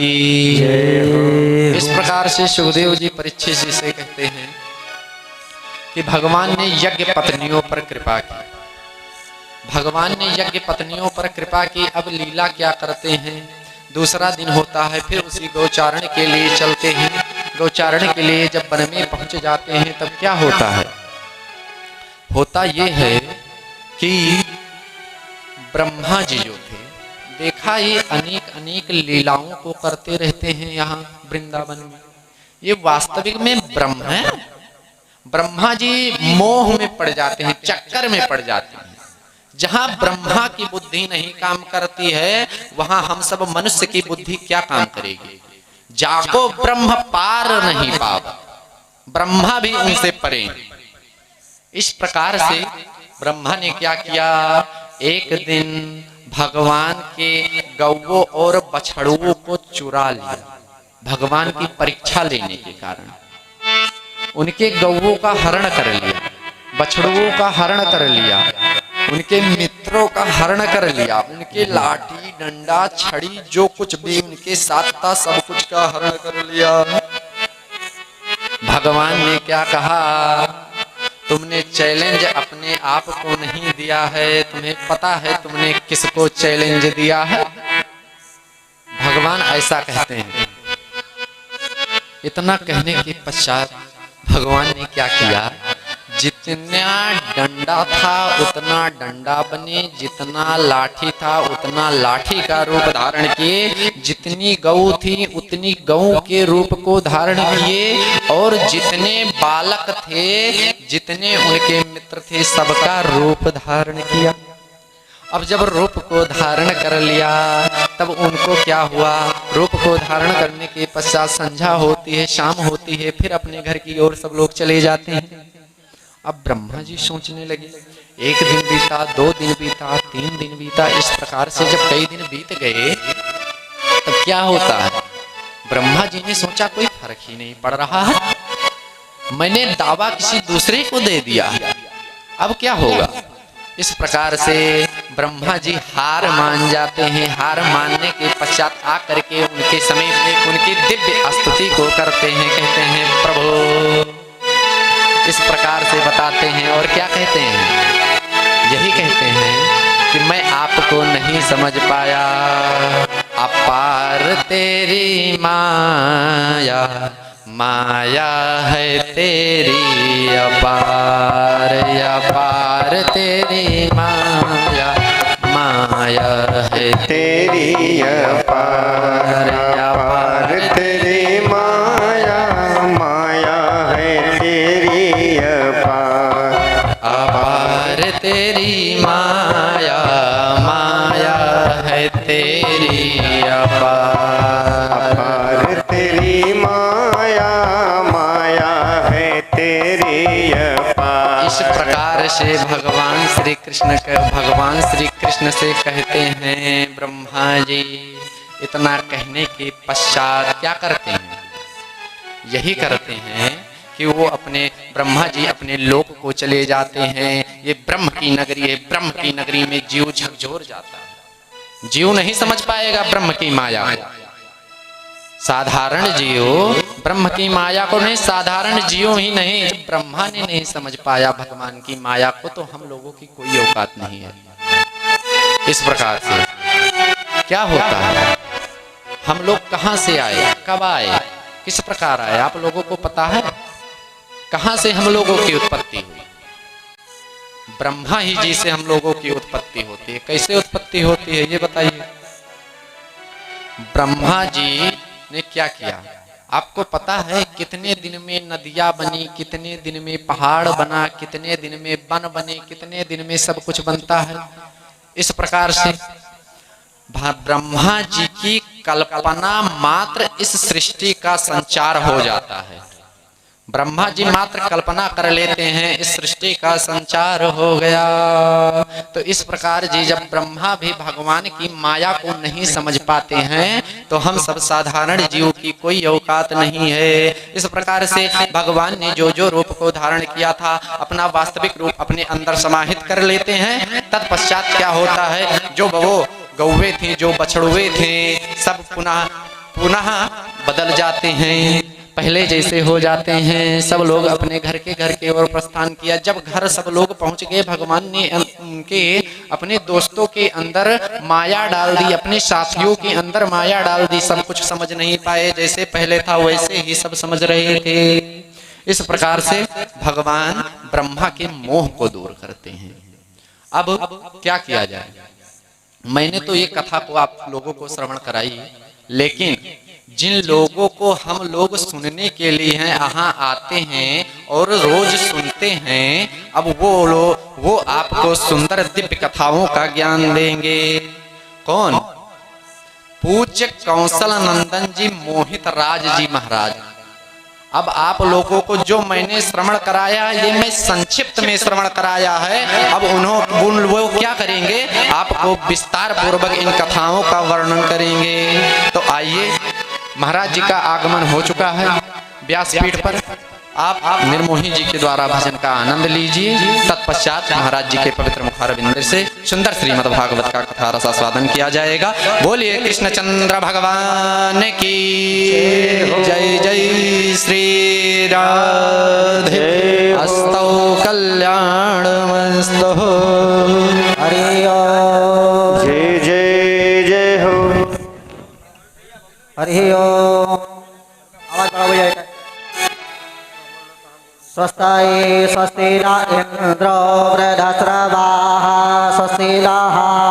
की जय हो। इस प्रकार से सुखदेव जी परीक्षित जी से कहते हैं कि भगवान ने यज्ञ पत्नियों पर कृपा की, भगवान ने यज्ञ पत्नियों पर कृपा की। अब लीला क्या करते हैं, दूसरा दिन होता है, फिर उसी गौचारण के लिए चलते हैं। गौचारण के लिए जब वन में पहुंच जाते हैं तब क्या होता है, होता ये है कि ब्रह्मा जी जो थे, देखा ये अनेक अनेक लीलाओं को करते रहते हैं यहाँ वृंदावन में, ये वास्तविक में ब्रह्म है। ब्रह्मा जी मोह में पड़ जाते हैं, चक्कर में पड़ जाते हैं। जहां ब्रह्मा की बुद्धि नहीं काम करती है वहां हम सब मनुष्य की बुद्धि क्या काम करेगी। जाको ब्रह्म पार नहीं पावा, ब्रह्मा भी उनसे परे। इस प्रकार से ब्रह्मा ने क्या किया, एक दिन भगवान के गौवों और बछड़ुओं को चुरा लिया। भगवान की परीक्षा लेने के कारण उनके गौवों का हरण कर लिया, बछड़ुओं का हरण कर लिया, उनके मित्रों का हरण कर लिया, उनके लाठी डंडा छड़ी जो कुछ भी उनके साथ था सब कुछ का हरण कर लिया। भगवान ने क्या कहा, तुमने चैलेंज अपने आप को नहीं दिया है, तुम्हें पता है तुमने किसको चैलेंज दिया है। भगवान ऐसा कहते हैं। इतना कहने के पश्चात भगवान ने क्या किया, जितना डंडा था उतना डंडा बने, जितना लाठी था उतना लाठी का रूप धारण किए, जितनी गौ थी उतनी गौ के रूप को धारण किए, और जितने बालक थे जितने उनके मित्र थे सबका रूप धारण किया। अब जब रूप को धारण कर लिया तब उनको क्या हुआ, रूप को धारण करने के पश्चात संध्या होती है, शाम होती है, फिर अपने घर की ओर सब लोग चले जाते हैं। अब ब्रह्मा जी सोचने लगे, एक दिन बीता, 2 दिन बीता, 3 दिन बीता, इस प्रकार से जब कई दिन बीत गए तब क्या होता है, ब्रह्मा जी ने सोचा कोई फर्क ही नहीं पड़ रहा है, मैंने दावा किसी दूसरे को दे दिया, अब क्या होगा। इस प्रकार से ब्रह्मा जी हार मान जाते हैं। हार मानने के पश्चात आकर के उनके समीप उनकी दिव्य स्तुति को करते हैं, कहते हैं प्रभु, इस प्रकार से बताते हैं। और क्या कहते हैं, यही कहते हैं कि मैं आपको नहीं समझ पाया, अपार तेरी माया, माया है तेरी अपार, अपार तेरी माया, माया है तेरी अपार, अपार तेरी माया, माया है तेरी अपार, अपार तेरी माया, माया है तेरी अपार, अपार तेरी माया, माया है तेरी अपार। इस प्रकार से भगवान श्री कृष्ण से कहते हैं ब्रह्मा जी। इतना कहने के पश्चात क्या करते हैं, यही करते हैं कि वो अपने ब्रह्मा जी अपने लोक को चले जाते हैं। ये ब्रह्म की नगरी है, ब्रह्म की नगरी में जीव झकझोर जाता है, जीव नहीं समझ पाएगा ब्रह्म की माया को। साधारण जीव ब्रह्म की माया को नहीं, साधारण जीव ही नहीं, ब्रह्मा ने नहीं समझ पाया भगवान की माया को, तो हम लोगों की कोई औकात नहीं है। इस प्रकार से क्या होता है, हम लोग कहां से आए, कब आए, किस प्रकार आए, आप लोगों को पता है कहां से हम लोगों की उत्पत्ति हुई। ब्रह्मा ही जी से हम लोगों की उत्पत्ति होती है। कैसे उत्पत्ति होती है ये बताइए। ब्रह्मा जी ने क्या किया, आपको पता है कितने दिन में नदियां बनी, कितने दिन में पहाड़ बना, कितने दिन में वन बने, कितने दिन में सब कुछ बनता है। इस प्रकार से ब्रह्मा जी की कल्पना मात्र इस सृष्टि का संचार हो जाता है। ब्रह्मा जी मात्र कल्पना कर लेते हैं, इस सृष्टि का संचार हो गया। तो इस प्रकार जी जब ब्रह्मा भी भगवान की माया को नहीं समझ पाते हैं तो हम सब साधारण जीव की कोई औकात नहीं है। इस प्रकार से भगवान ने जो जो रूप को धारण किया था अपना वास्तविक रूप अपने अंदर समाहित कर लेते हैं। तत्पश्चात क्या होता है, जो वो गौवे थे, जो बछड़ुए थे, सब पुनः पुनः बदल जाते हैं, पहले जैसे हो जाते हैं। सब लोग अपने घर के ओर प्रस्थान किया। जब घर सब लोग पहुंच गए, भगवान ने उनके अपने दोस्तों के अंदर माया डाल दी, अपने साथियों के अंदर माया डाल दी। सब कुछ समझ नहीं पाए, जैसे पहले था वैसे ही सब समझ रहे थे। इस प्रकार से भगवान ब्रह्मा के मोह को दूर करते हैं। अब क्या किया जाए? मैंने तो ये कथा को आप लोगों को श्रवण कराई, लेकिन जिन लोगों को हम लोग सुनने के लिए हैं, यहाँ आते हैं और रोज सुनते हैं, अब वो आपको सुंदर दिव्य कथाओं का ज्ञान देंगे। कौन? पूज्य कौशल नंदन जी मोहित राज जी महाराज। अब आप लोगों को जो मैंने श्रवण कराया, ये मैं संक्षिप्त में श्रवण कराया है। अब वो क्या करेंगे? आपको विस्तार पूर्वक इन कथाओं का वर्णन करेंगे। तो आइए, महाराज जी का आगमन हो चुका है व्यासपीठ पर। आप निर्मोही जी के द्वारा भजन का आनंद लीजिए। तत्पश्चात महाराज जी के पवित्र मुखारविंद से सुंदर श्रीमद् भागवत का कथा रसास्वादन किया जाएगा। बोलिए कृष्णचंद्र भगवान की जय। जय श्री राधे। अस्तौ कल्याणमस्तु। हरि ओम। जय जय जय हो। हरि ओम। आवाज बढ़ाओ जाए। स्वस्ति न इंद्रो वृद्धश्रवाः स्वस्ति नः